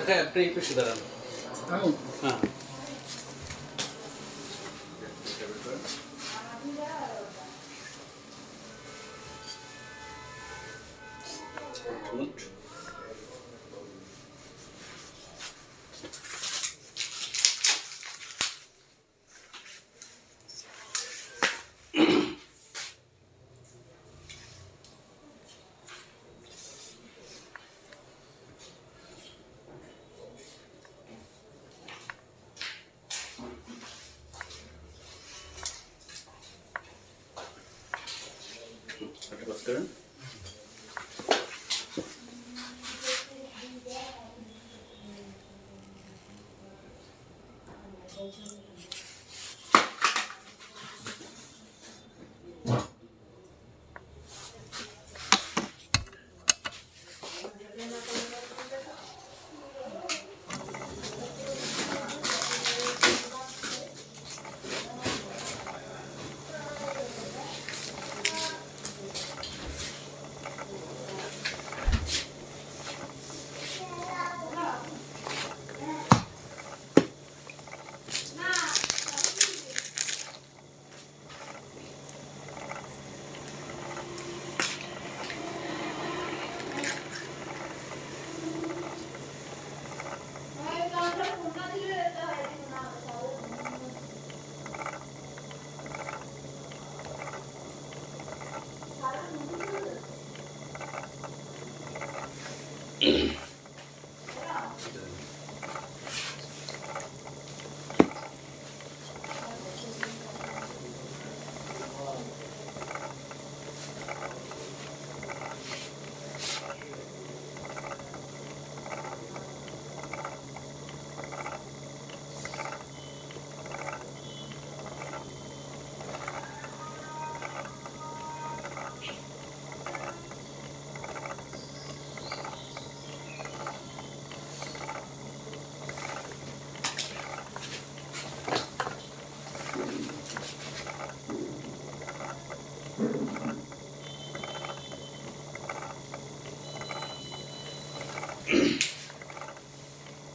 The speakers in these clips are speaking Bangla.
কাকাই আপনি এই পেশে দাঁড়ান। হ্যাঁ বাস করেন।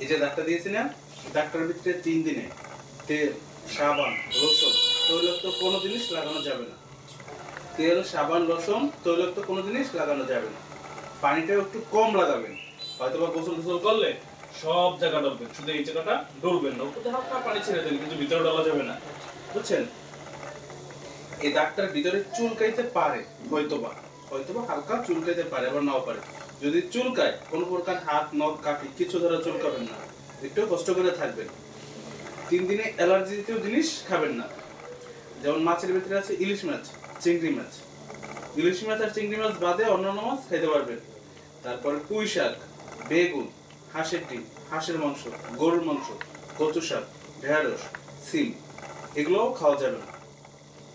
এই যে ডাক্তার দিয়েছি না, ডাক্তারের ভিতরে 3 দিনে তেল, সাবান, রসুন, তৈলাক্ত কোনো জিনিস লাগানো যাবে না। তেল, সাবান, রসুন, তৈলাক্ত কোনো জিনিস লাগানো যাবে না। পানিটা একটু কম লাগাবেন, হয়তো বা গোসল টোসল করলে সব জায়গা ডলবেন, শুধু এই জায়গাটা ডলবেন না। উপরে হালকা পানি ছেড়ে দেন, কিন্তু ভিতরে ডলা যাবে না, বুঝছেন? এই ডাক্তার ভিতরে চুলকাইতে পারে, হয়তোবা হালকা চুলকাইতে পারে, আবার নাও পারে। যদি চুলকায়, কোনো প্রকার হাত, নখ, কাটি কিছু ধরে চুলকাবেন না, একটু কষ্ট করে থাকবেন। 3 দিনে অ্যালার্জি জাতীয় জিনিস খাবেন না। যেমন মাছের ভিতরে আছে ইলিশ মাছ, চিংড়ি মাছ। ইলিশ মাছ আর চিংড়ি মাছ বাদে অন্যান্য মাছ খাইতে পারবেন। তারপরে পুঁই শাক, বেগুন, হাঁসের ডিম, হাঁসের মাংস, গরুর মাংস, কচু শাক, ঢেঁড়স, সিম, এগুলোও খাওয়া যাবে না।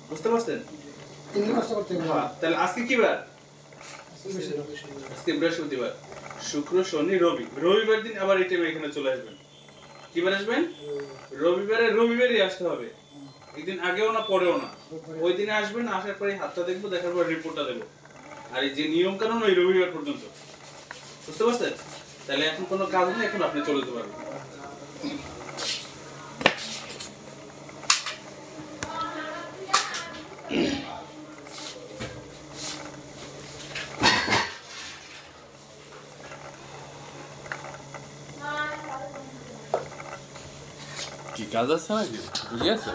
বুঝতে পারছেন? হ্যাঁ, তাহলে আজকে কি বার? আজকে বৃহস্পতিবার, শুক্র, শনি, রবি। রবিবার দিন আবার এই টাইমে এখানে চলে আসবেন। কি বার আসবেন? রবিবারই আসতে হবে। একদিন আগেও না পরেও না, ওই দিনে আসবেন। আসার পরে হাতটা দেখবো, দেখার পর রিপোর্টটা দেবো। আর এই যে নিয়ম কানুন ওই রবিবার পর্যন্ত। বুঝতে পারছেন? তাহলে এখন কোনো কাজ নেই, এখন আপনি চলে যেতে পারবেন। কি কাজ আছে নাকি? বুঝে আছে?